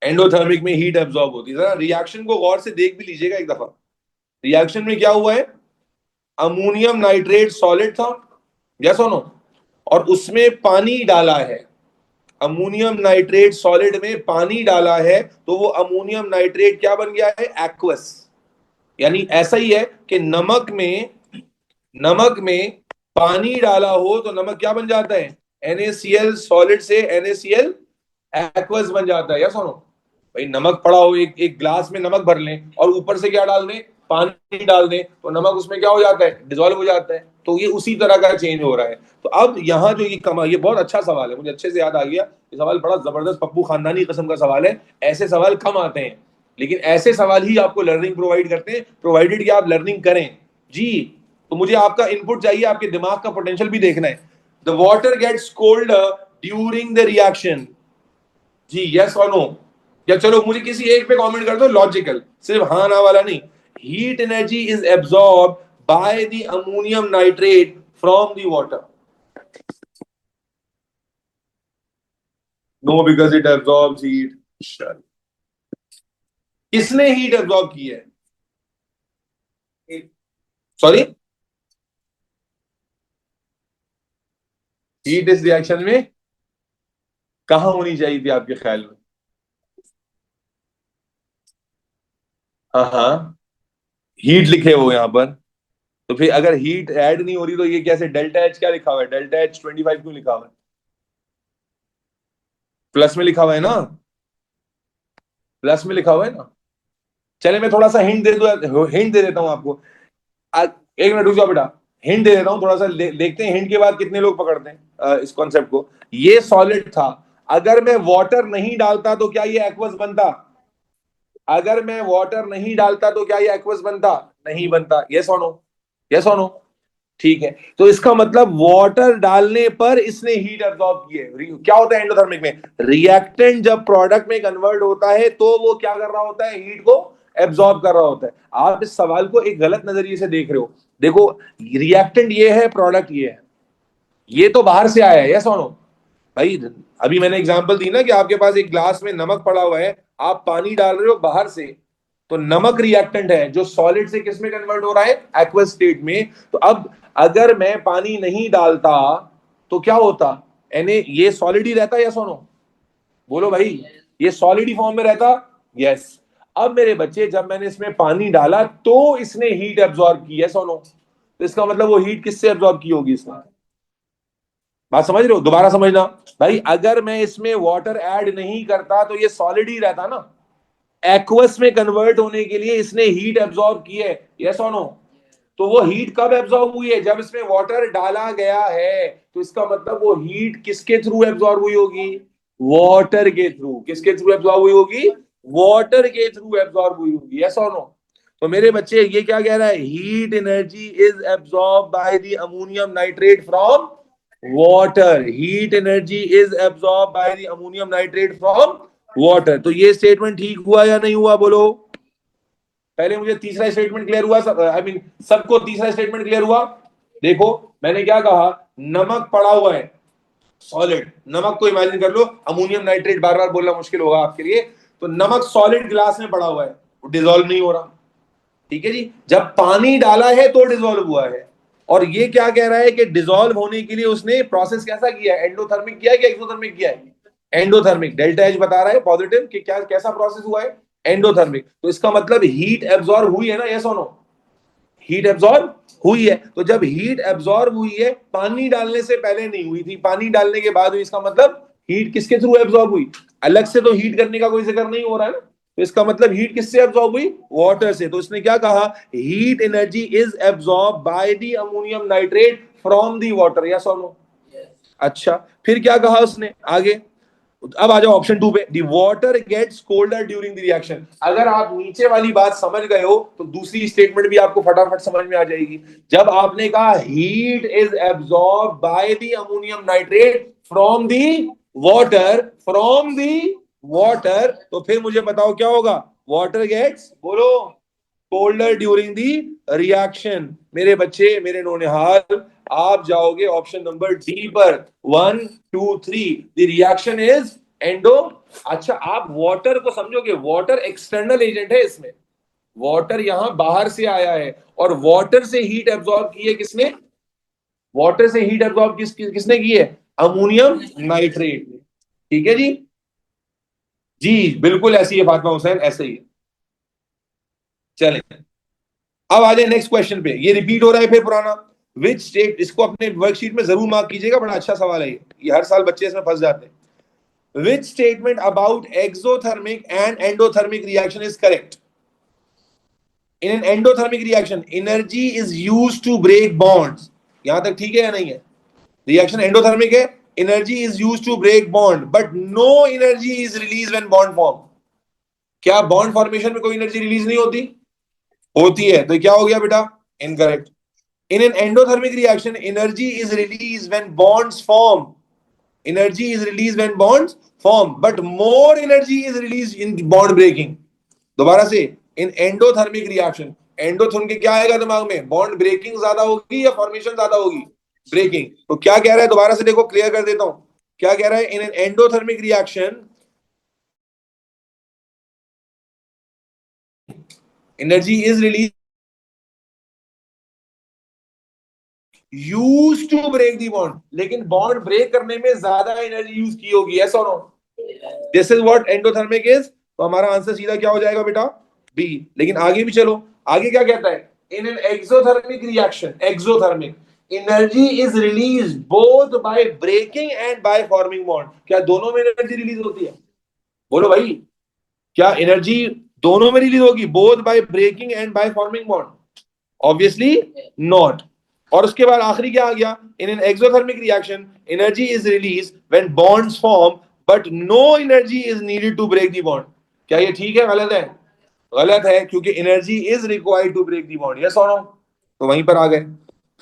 एंडोथर्मिक में हीट एब्जॉर्ब होती है। जरा रिएक्शन को गौर से देख भी लीजिएगा एक दफा। रिएक्शन में क्या हुआ है? अमोनियम नाइट्रेट सॉलिड था, यस और नो? और उसमें पानी डाला है। अमोनियम नाइट्रेट सॉलिड में पानी डाला है तो वो अमोनियम नाइट्रेट क्या बन गया है? एक्वस। यानी ऐसा ही है कि नमक में पानी डाला हो तो नमक क्या बन जाता है? NaCl सॉलिड से NaCl एक्वस बन जाता है, या सुनो? भाई नमक पड़ा हो, एक एक ग्लास में नमक भर लें और ऊपर से क्या डाल दें? पानी डाल दें, तो नमक उसमें क्या हो जाता है? डिजोल्व हो जाता है। तो ये उसी तरह का चेंज हो रहा है। तो अब यहाँ जो ये बहुत अच्छा सवाल है, मुझे अच्छे से याद आ गया। ये सवाल बड़ा जबरदस्त पप्पू खानदानी किस्म का सवाल है। ऐसे सवाल कम आते हैं, लेकिन ऐसे सवाल ही आपको लर्निंग प्रोवाइड करते हैं, प्रोवाइडेड कि आप लर्निंग करें जी। तो मुझे आपका इनपुट चाहिए, आपके दिमाग का पोटेंशियल भी देखना है। The water gets colder during the reaction. जी, यस और नो? या चलो मुझे किसी एक पे कमेंट कर दो लॉजिकल, सिर्फ हाँ ना वाला नहीं। Heat energy is absorb by the ammonium nitrate from the water. No, because it absorbs heat. किसने हीट एब्सॉर्ब की है? सॉरी, हीट इस रिएक्शन में कहां होनी चाहिए थी आपके ख्याल में? हाँ हाँ, हीट लिखे हो यहाँ पर। तो फिर अगर हीट ऐड नहीं हो रही तो ये कैसे? डेल्टा एच क्या लिखा हुआ है? डेल्टा एच 25 क्यों लिखा हुआ है? प्लस में लिखा हुआ है ना? प्लस में लिखा हुआ है ना? चले मैं थोड़ा सा हिंट दे दूं, हिंट दे देता हूं आपको। एक मिनट रुक जाओ बेटा, हिंट दे देता हूं थोड़ा सा, देखते हैं हिंट के बाद कितने लोग पकड़ते हैं इस कॉन्सेप्ट को। ये सॉलिड था, अगर मैं वाटर नहीं डालता तो क्या ये एक्वस बनता? अगर मैं वाटर नहीं डालता तो क्या ये एक्वस बनता? नहीं बनता। यस और नो? यस और नो? ठीक है, तो इसका मतलब वाटर डालने पर इसने हीट एब्जॉर्ब की है। क्या होता है एंडोथर्मिक में? रिएक्टेंट जब प्रोडक्ट में कन्वर्ट होता है तो वो क्या कर रहा होता है? हीट को एब्जॉर्ब कर रहा होता है। आप इस सवाल को एक गलत नजरिए से देख रहे हो। देखो, रिएक्टेंट ये है, प्रोडक्ट ये है, ये तो बाहर से आया है। यस और नो? भाई अभी मैंने एग्जांपल दी ना कि आपके पास एक ग्लास में नमक पड़ा हुआ है, आप पानी डाल रहे हो बाहर से, तो नमक रिएक्टेंट है जो सॉलिड से किस में कन्वर्ट हो रहा है? एक्वस स्टेट में। तो अब अगर मैं पानी नहीं डालता तो क्या होता? एने ये सॉलिड ही रहता, या सोनो? बोलो भाई, ये सॉलिड ही फॉर्म में रहता। यस। अब मेरे बच्चे, जब मैंने इसमें पानी डाला तो इसने हीट एब्जॉर्ब की है, सोनो, तो इसका मतलब वो हीट किससे एब्जॉर्ब की होगी इसने? बात समझ रहे हो? दोबारा समझना भाई, अगर मैं इसमें वाटर ऐड नहीं करता तो ये सॉलिड ही रहता ना। एक्वस में कन्वर्ट होने के लिए इसने हीट एब्जॉर्ब की है। यस और नो? तो वो हीट कब एब्जॉर्ब हुई है? जब इसमें वाटर डाला गया है। तो इसका मतलब वो हीट किसके थ्रू एब्जॉर्ब हुई होगी? वाटर के थ्रू। किसके थ्रू एब्जॉर्ब हुई होगी? वाटर के थ्रू एब्जॉर्ब हुई होगी। यस और नो? तो मेरे बच्चे, ये क्या कह रहा है? Heat energy is absorb by the ammonium nitrate from water. Heat energy is absorb by the ammonium nitrate from water. तो ये स्टेटमेंट ठीक हुआ या नहीं हुआ? बोलो। पहले मुझे तीसरा स्टेटमेंट क्लियर हुआ? आई मीन सबको तीसरा स्टेटमेंट क्लियर हुआ? देखो, मैंने क्या कहा? नमक पड़ा हुआ है, सॉलिड नमक को इमेजिन कर लो, अमोनियम नाइट्रेट बार बार बोलना मुश्किल होगा आपके लिए। तो नमक सॉलिड ग्लास में पड़ा हुआ है, वो डिजोल्व नहीं हो रहा। ठीक है जी, जब पानी डाला है तो डिजोल्व हुआ है। और ये क्या कह रहा है कि डिजोल्व होने के लिए उसने प्रोसेस कैसा किया है? एंडोथर्मिक किया है कि एक्सोथर्मिक किया है? एंडोथर्मिक। डेल्टा एच बता रहा है पॉजिटिव कि क्या कैसा प्रोसेस हुआ है? एंडोथर्मिक। तो इसका मतलब हीट एब्जॉर्ब हुई है ना? यस और नो? हीट एब्जॉर्ब हुई है। तो जब हीट एब्जॉर्ब हुई है, पानी डालने से पहले नहीं हुई थी, पानी डालने के बाद हुई, इसका मतलब हीट किसके थ्रू एब्जॉर्ब हुई? अलग से तो हीट करने का कोई जिक्र नहीं हो रहा है ना। तो इसका मतलब हीट किससे एब्जॉर्ब हुई? वाटर से। तो इसने क्या कहा? Heat energy is absorb by the ammonium nitrate from the water. Yes और नो? अच्छा, फिर क्या कहा उसने आगे? अब आ जाओ ऑप्शन टू पे, the water gets colder during the reaction. अगर आप नीचे वाली बात समझ गए हो तो दूसरी स्टेटमेंट भी आपको फटाफट समझ में आ जाएगी। जब आपने कहा heat is absorb by the ammonium nitrate from the water, from the water, तो फिर मुझे बताओ क्या होगा? वाटर गेट्स, बोलो, कोल्डर ड्यूरिंग दी रिएक्शन। मेरे बच्चे, मेरे नौनिहाल, आप जाओगे ऑप्शन नंबर डी पर। 1 2 3, द रिएक्शन इज एंडो। अच्छा, आप वाटर को समझोगे, वाटर एक्सटर्नल एजेंट है इसमें, वाटर यहां बाहर से आया है, और वाटर से हीट एब्जॉर्ब की है किसने? वाटर से हीट एब्जॉर्ब किसने की है? अमोनियम नाइट्रेट ने। ठीक है जी? जी बिल्कुल ऐसी है फातिमा हुसैन, ऐसे ही है। चलें, अब आ जाए नेक्स्ट क्वेश्चन पे। ये रिपीट हो रहा है फिर पुराना। विच स्टेट, इसको अपने वर्कशीट में जरूर मार्क कीजिएगा, बड़ा अच्छा सवाल है ये हर साल बच्चे इसमें फंस जाते हैं। Which statement about exothermic and endothermic reaction is correct? In an endothermic reaction energy is used to break bonds. यहां तक ठीक है या नहीं है? रिएक्शन एंडोथर्मिक है, energy is used to break bond, but no energy is released when bond form. क्या bond formation में कोई एनर्जी रिलीज नहीं होती? होती है। तो क्या हो गया बेटा? Incorrect. In an endothermic reaction, energy is released when bonds form. Energy is released when bonds form, but more energy is released in bond breaking. दोबारा से, in endothermic reaction, एंडोथर्म के क्या आएगा दिमाग में? बॉन्ड ब्रेकिंग ज्यादा होगी या फॉर्मेशन ज्यादा होगी? ब्रेकिंग। तो क्या कह रहा है? दोबारा से देखो, क्लियर कर देता हूं। क्या कह रहा है? In an endothermic reaction, energy is released used to break the bond, लेकिन बॉन्ड ब्रेक करने में ज्यादा एनर्जी यूज की होगी। यस और no? This is what endothermic is. तो हमारा आंसर सीधा क्या हो जाएगा बेटा? बी। लेकिन आगे भी चलो, आगे क्या कहता है? In an exothermic reaction, exothermic, energy is released both by breaking and by forming bond. क्या दोनों में एनर्जी रिलीज होती है? बोलो भाई, क्या एनर्जी दोनों में रिलीज होगी, both by breaking and by forming bond? Obviously not. और उसके बाद आखिरी क्या आ गया, in an exothermic reaction energy is released when bonds form but no energy is needed to break the bond. क्या ये ठीक है गलत है? गलत है, क्योंकि energy is required to break the bond. Yes और नो? तो वहीं पर आ गए।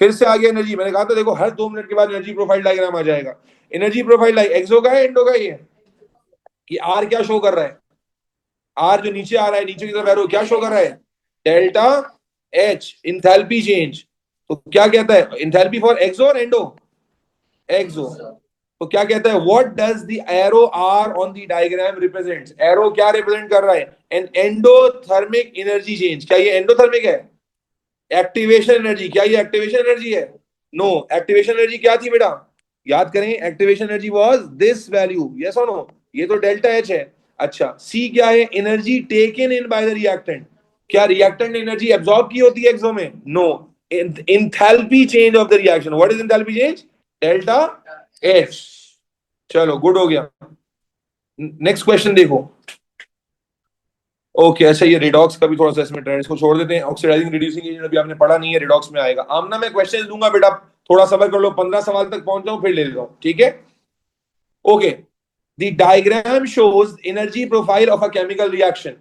फिर से आ गया एनर्जी। मैंने कहा था देखो हर 2 मिनट के बाद एनर्जी प्रोफाइल डायग्राम आ जाएगा। एनर्जी प्रोफाइल एक्सो का है एंडो का ही है? कि आर क्या शो कर रहा है? आर जो नीचे आ रहा है, नीचे की तरफ एरो क्या शो कर रहा है? Delta H, enthalpy change. तो क्या कहता है इंथैल्पी फॉर एक्सो और एंडो? एक्सो। तो क्या कहता है, what does the arrow R on the diagram represents? Arrow क्या रिप्रेजेंट कर रहा है? An endothermic energy change. क्या ये एंडोथर्मिक है? Activation energy. क्या ये एक्टिवेशन एनर्जी है? नो। एक्टिवेशन एनर्जी क्या थी बेटा? याद करें, activation energy was this value. Yes और नो? ये तो डेल्टा एच है। अच्छा, सी क्या है? Energy taken in by the reactant. क्या रिएक्टेंट ने एनर्जी एब्जॉर्ब की होती है एक्सो में? No. Enthalpy change of the reaction. What is enthalpy change? Delta H. चलो गुड हो गया। नेक्स्ट क्वेश्चन देखो। ओके अच्छा, ये रिडॉक्स का भी थोड़ा सा इसमें ट्रेंड, इसको छोड़ देते हैं। ऑक्सीडाइजिंग रिड्यूसिंग एजेंट अभी आपने पढ़ा नहीं है, रिडॉक्स में आएगा। आमना मैं क्वेश्चन दूंगा बेटा, थोड़ा सबर कर लो, 15 सवाल तक पहुंच जाऊं फिर ले लेता हूं, ठीक है? Okay, the diagram shows energy profile of a chemical reaction.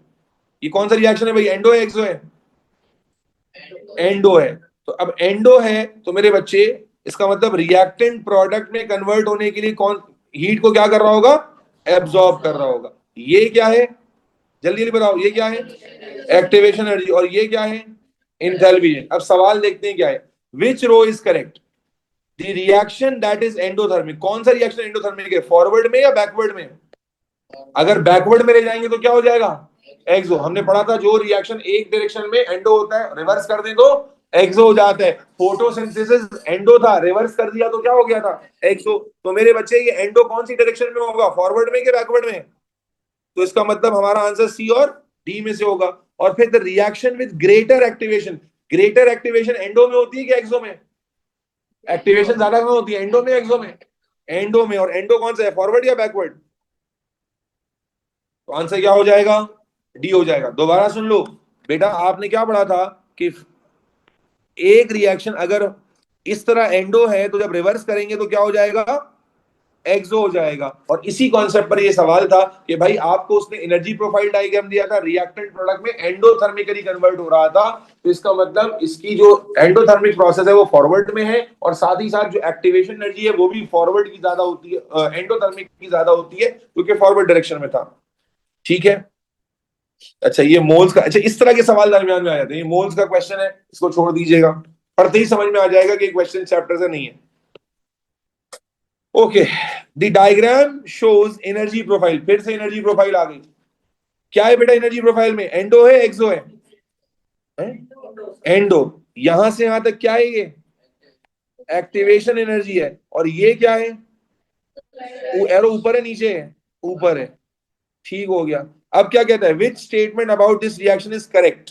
ये कौन सा रिएक्शन है भाई? एंडो है एक्सो है? एंडो है। तो अब एंडो है तो मेरे बच्चे, इसका मतलब रिएक्टेंट प्रोडक्ट में कन्वर्ट होने के लिए कौन हीट को क्या कर रहा होगा? एब्सॉर्ब कर रहा होगा। ये क्या है? जल्दी जल्दी बताओ, ये क्या है? Activation energy. और ये क्या है? इंथैल्पी। अब सवाल देखते हैं क्या है। Which row is correct? The reaction that is endothermic. कौन सा रिएक्शन एंडोथर्मिक है, फॉरवर्ड में या बैकवर्ड में? अगर बैकवर्ड में ले जाएंगे तो क्या हो जाएगा? एक्सो। हमने पढ़ा था जो रिएक्शन एक डायरेक्शन में एंडो होता है, रिवर्स कर दें तो एक्सो हो जाता है। फोटोसिंथेसिस एंडो था, रिवर्स कर दिया तो क्या हो गया था? एक्सो। तो मेरे बच्चे ये एंडो कौन सी डायरेक्शन में होगा, फॉरवर्ड में कि बैकवर्ड में? तो इसका मतलब हमारा आंसर सी और डी में से होगा। और फिर the reaction with greater activation. Greater activation endo में होती है कि एक्सो में? एक्टिवेशन ज्यादा कहां होती है, एंडो में एक्सो में? एंडो में। और एंडो कौन सा है, फॉरवर्ड या बैकवर्ड? तो आंसर क्या हो जाएगा? डी हो जाएगा। दोबारा सुन लो बेटा, आपने क्या पढ़ा था कि एक रिएक्शन अगर इस तरह एंडो है तो जब रिवर्स करेंगे तो क्या हो जाएगा? एक्सो हो जाएगा। और इसी कॉन्सेप्ट पर ये सवाल था कि भाई आपको उसने एनर्जी प्रोफाइल डायग्राम दिया था, रिएक्टेंट प्रोडक्ट में एंडोथर्मिकली कन्वर्ट हो रहा था, तो इसका मतलब इसकी जो एंडोथर्मिक प्रोसेस है वो फॉरवर्ड में है, और साथ ही साथ जो एक्टिवेशन एनर्जी है वो भी फॉरवर्ड की ज्यादा होती है, एंडोथर्मिक की ज्यादा होती है, क्योंकि फॉरवर्ड डायरेक्शन में था। ठीक है? अच्छा, ये मोल्स का, अच्छा इस तरह के सवाल दरमियान में आ जाते हैं। ये मोल्स का क्वेश्चन है, इसको छोड़ दीजिएगा, पढ़ते ही समझ में आ जाएगा कि क्वेश्चन चैप्टर से नहीं है। Okay, the diagram shows energy profile. फिर से एनर्जी प्रोफाइल आ गई। क्या है बेटा एनर्जी प्रोफाइल में? एंडो है एक्सो है? एंडो। यहां से यहां तक क्या है? ये एक्टिवेशन एनर्जी है। और ये क्या है? एरो ऊपर है नीचे है? ऊपर है। ठीक हो गया। अब क्या कहता है, विच statement about this reaction is correct?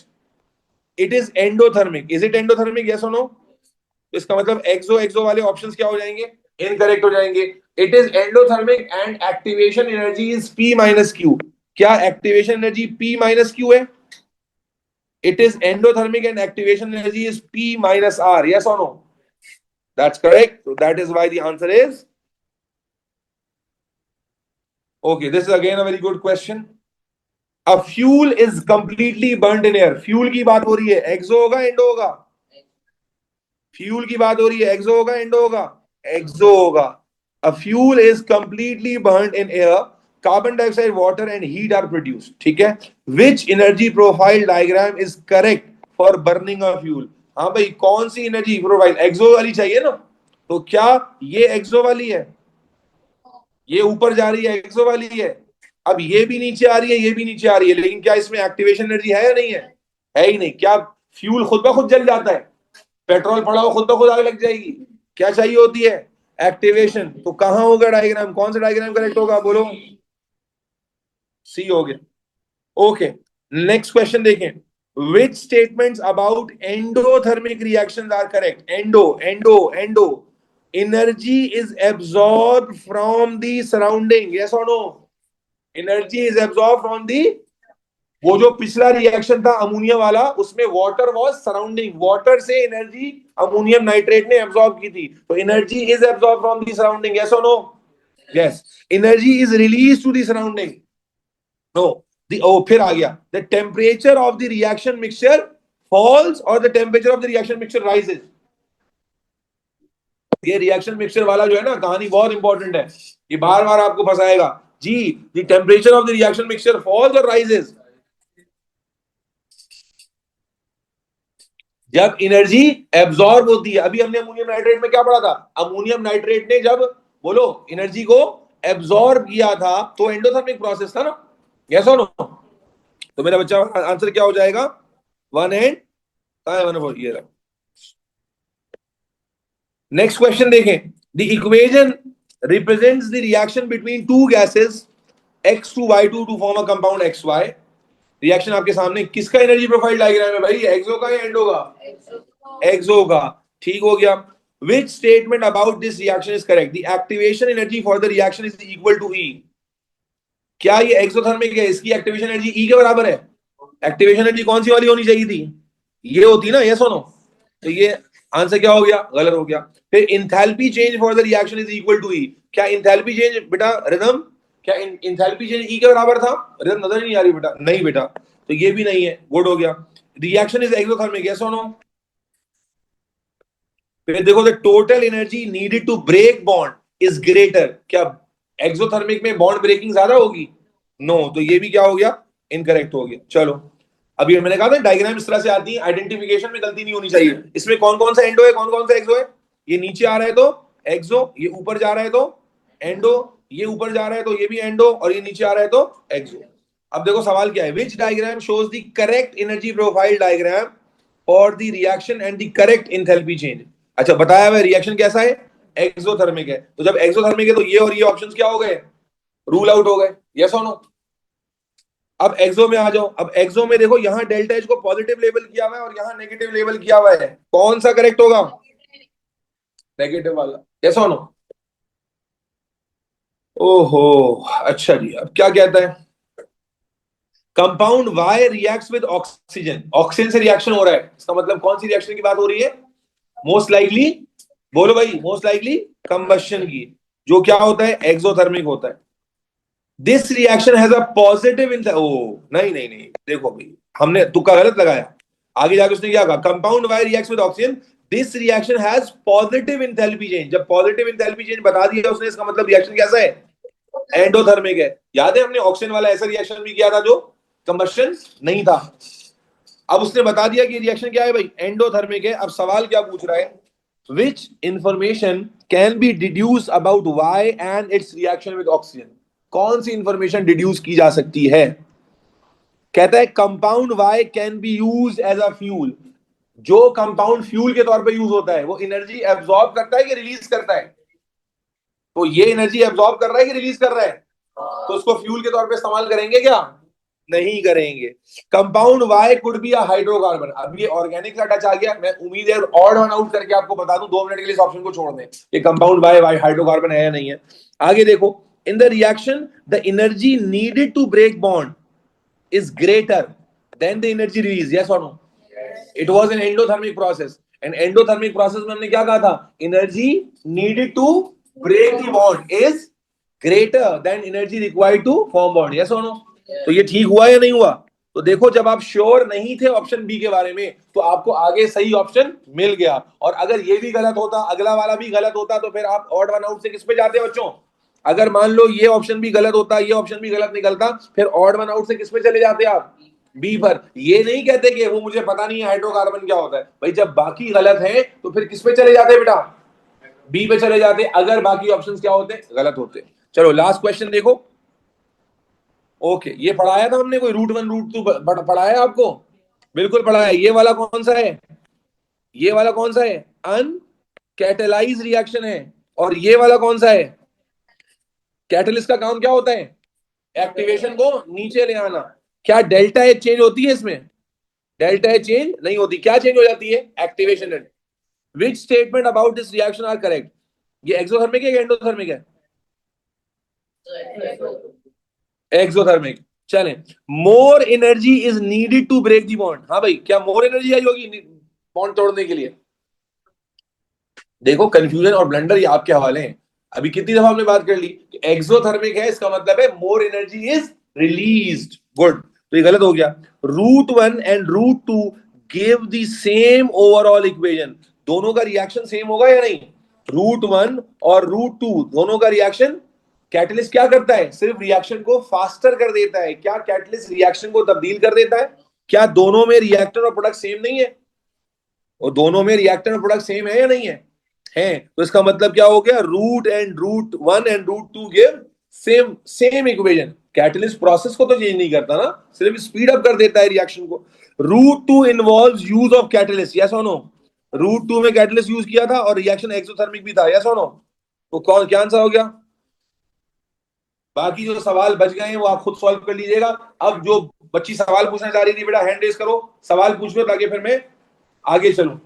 It is endothermic. Is it endothermic, yes और नो? तो इसका मतलब एक्सो एक्सो वाले ऑप्शंस क्या हो जाएंगे? इनकरेक्ट हो जाएंगे। It is endothermic and activation energy is P minus Q. क्या activation energy P minus Q है? It is endothermic and activation energy is P minus R. Yes और no? That's correct. So that is why the answer is okay. This is again a very good question. A fuel is completely burnt in air. Fuel की बात हो रही है, एक्सो होगा endo होगा? Fuel की बात हो रही है, एक्सो होगा एंडो होगा? एक्सो होगा। A fuel is completely burnt in air. Carbon dioxide, water and heat are produced. ठीक है? Which energy profile diagram is correct for burning a fuel? हाँ भाई, कौन सी एनर्जी प्रोफाइल? एक्सो वाली चाहिए ना? तो क्या ये एक्सो वाली है? ये ऊपर जा रही है, एक्सो वाली है। अब ये भी नीचे आ रही है, ये भी नीचे आ रही है, लेकिन क्या इसमें एक्टिवेशन एनर्जी है या नहीं है? है ही नहीं। क्या फ्यूल खुद ब खुद जल जाता है? पेट्रोल पड़ा हो खुद ब खुद आग लग जाएगी? क्या चाहिए होती है? एक्टिवेशन। तो कहां होगा डायग्राम, कौन सा डायग्राम करेक्ट होगा बोलो? सी हो गया। ओके, नेक्स्ट क्वेश्चन देखें। Which statements about endothermic reactions are correct? Endo endo endo. Energy is absorb from the surrounding. Yes और no? Energy is absorbed from the वो जो पिछला रिएक्शन था अमोनिया वाला, उसमें वाटर वाज सराउंडिंग, वाटर से energy ammonium nitrate ने absorb की थी, तो energy is absorb from the surrounding, yes और no? Yes. Energy is release to the surrounding, no. फिर आ गया, the temperature of the reaction mixture falls और the temperature of the reaction mixture rises. ये reaction mixture वाला जो है ना, कहानी बहुत इंपॉर्टेंट है, ये बार बार आपको फंसाएगा जी. The temperature of the reaction mixture falls और राइजेस जब एनर्जी एब्सॉर्ब होती है. अभी हमने अमोनियम नाइट्रेट में क्या पढ़ा था? अमोनियम नाइट्रेट ने जब, बोलो, एनर्जी को एब्सॉर्ब किया था तो एंडोथर्मिक प्रोसेस था ना, यस और नो? तो मेरा बच्चा आंसर क्या हो जाएगा? 1 एंड 1/4. ये रहा. नेक्स्ट क्वेश्चन देखें. The equation represents the reaction between two gases X2Y2 to form a compound XY. Reaction आपके सामने. किसका एनर्जी प्रोफाइल डायग्राम है भाई? एक्सो का या एंडो का? एक्सो का. ठीक हो गया. Which statement about this reaction is correct? The activation energy for the reaction is equal to E. क्या ये एक्सोथर्मिक है? इसकी एक्टिवेशन एनर्जी E के बराबर है. एक्टिवेशन एनर्जी कौन सी वाली होनी चाहिए थी? ये होती ना, यस और नो? तो ये आंसर क्या हो गया? गलत हो गया. फिर enthalpy change for the reaction is equal to E. क्या इंथैल्पी चेंज बेटा रिदम, क्या इंथैल्पी चेंज ई के बराबर था? रिदम नजर नहीं आ रही बेटा? नहीं बेटा, तो ये भी नहीं है. गुड हो गया. रिएक्शन इज एक्सोथर्मिक, यस और नो? फिर देखो, the total energy needed to break bond is greater. क्या एक्सोथर्मिक में बॉन्ड ब्रेकिंग ज्यादा होगी? नो. तो ये भी क्या हो गया? इनकरेक्ट हो गया. चलो, अभी मैंने कहा था डायग्राम इस तरह से आती है, आइडेंटिफिकेशन में गलती नहीं होनी चाहिए. इसमें कौन कौन सा एंडो है, कौन कौन सा एक्सो है? ये नीचे आ रहा है तो एक्सो, ये ऊपर जा रहा है तो एंडो, ये ऊपर जा रहा है तो ये भी एंडो, और ये नीचे आ रहा है तो एक्सो. अब देखो सवाल क्या है. Which diagram shows the correct energy profile diagram for the reaction and the correct enthalpy change. अच्छा, बताया हुआ रिएक्शन कैसा है? एक्सोथर्मिक है. तो जब एक्सोथर्मिक है तो ये और ये ऑप्शंस क्या हो गए? रूल आउट हो गए, यस और नो? अब एक्सो में आ जाओ. अब एक्सो में देखो, यहां डेल्टा एच को पॉजिटिव लेबल किया हुआ है और यहां नेगेटिव लेबल किया हुआ है. कौन सा करेक्ट होगा? नेगेटिव वाला, यस और नो? ओहो, अच्छा जी. अब क्या कहता है? Compound Y reacts with oxygen. Oxygen से रिएक्शन हो रहा है, इसका मतलब कौन सी रिएक्शन की बात हो रही है? मोस्ट लाइकली, बोलो भाई, मोस्ट लाइकली कंबशन की, जो क्या होता है? एक्सोथर्मिक होता है. This reaction has a positive in, ओ नहीं नहीं नहीं, देखो भाई, हमने तुक्का गलत लगाया. आगे जाके उसने क्या कहा? Compound Y reacts with oxygen, this reaction has positive enthalpy change. जब पॉजिटिव इंथैल्पी चेंज बता दिया उसने, इसका मतलब रिएक्शन कैसा है? एंडोथर्मिक है. याद है हमने ऑक्सीजन वाला ऐसा रिएक्शन भी किया था जो कंबशन नहीं था. अब उसने बता दिया कि रिएक्शन क्या है भाई? एंडोथर्मिक है. अब सवाल क्या पूछ रहा है? Which information can be deduce about Y and its reaction with oxygen. कौन सी इंफॉर्मेशन डिड्यूस की जा सकती है? कहता है compound Y can be used as a fuel. जो कंपाउंड फ्यूल के तौर पे यूज होता है, वो एनर्जी एब्सॉर्ब करता है कि रिलीज करता है? तो ये एनर्जी एब्सॉर्ब कर रहा है कि रिलीज कर रहा है? तो उसको फ्यूल के तौर पे इस्तेमाल करेंगे क्या? नहीं करेंगे. Compound Y could be a hydrocarbon. अब ये ऑर्गेनिक का टच आ गया. मैं उम्मीद है ऑड वन आउट करके आपको बता दूं, 2 मिनट के लिए इस ऑप्शन को छोड़ दें, ये कंपाउंड वाई वाई हाइड्रोकार्बन है या नहीं है. आगे देखो. In the reaction the energy needed to break bond is greater than the energy release, yes or no? It was an endothermic process, and endothermic process में हमने क्या कहा था? Energy needed to break the bond is greater than energy required to form bond, yes or no? तो ये ठीक हुआ या नहीं हुआ? तो देखो, जब आप श्योर नहीं थे ऑप्शन बी के बारे में, तो आपको आगे सही ऑप्शन मिल गया. और अगर ये भी गलत होता, अगला वाला भी गलत होता, तो फिर आप ऑड वन आउट से किस पे जाते बच्चों? अगर मान लो ये ऑप्शन भी गलत होता, ये ऑप्शन भी गलत निकलता, फिर ऑड वन आउट से किस पे चले जाते आप? बी पर. ये नहीं कहते कि वो मुझे पता नहीं है हाइड्रोकार्बन क्या होता है. भाई जब बाकी गलत है तो फिर किस पे चले जाते बेटा? बी पे चले जाते, अगर बाकी ऑप्शंस क्या होते? गलत होते. चलो लास्ट क्वेश्चन देखो. ओके, ये पढ़ाया था हमने, कोई रूट 1 रूट 2 पढ़ाया आपको? बिल्कुल पढ़ाया. ये वाला कौन सा है? ये वाला कौन सा है? अनकैटेलाइज रिएक्शन है. और ये वाला कौन सा है? कैटलिस्ट का काम क्या होता है? एक्टिवेशन को नीचे ले आना. क्या डेल्टा एच चेंज होती है इसमें? डेल्टा एच चेंज नहीं होती. क्या चेंज हो जाती है? Activation rate. Which statement about this reaction are correct? ये एक्सोथर्मिक है या एंडोथर्मिक है? एक्सोथर्मिक. चलें, more energy is needed to break the bond. हाँ भाई, क्या मोर एनर्जी आई होगी बॉन्ड तोड़ने के लिए? देखो, कंफ्यूजन और ब्लंडर ये आपके हवाले हैं। अभी कितनी दफा हमने बात कर ली कि एक्सोथर्मिक है, इसका मतलब है more energy is released. Good, तो ये गलत हो गया। Route one and route two give the same overall equation. दोनों का रिएक्शन सेम होगा या नहीं? रूट वन और रूट टू दोनों का रिएक्शन, कैटलिस्ट क्या करता है? सिर्फ रिएक्शन को फास्टर कर देता है। क्या कैटलिस्ट रिएक्शन को तब्दील कर देता है? क्या दोनों में रिएक्टर और प्रोडक्ट सेम नहीं है? और दोनों में रिएक्टर और प्रोडक्ट सेम है या नहीं है? है। तो इसका मतलब क्या हो गया? Route one and route two give same same equation. Catalyst process को तो चेंज नहीं करता ना, सिर्फ स्पीड अप कर देता है रिएक्शन को। Route two involve use of catalyst, yes और नो? रूट टू में कैटलिस्ट यूज किया था और रिएक्शन एक्सोथर्मिक भी था, यस और नो? तो कौन क्या आंसर हो गया? बाकी जो सवाल बच गए हैं वो आप खुद सॉल्व कर लीजिएगा। अब जो बच्ची सवाल पूछना चाह रही थी, बेटा हैंड रेस करो, सवाल पूछ लो ताकि फिर मैं आगे चलूं।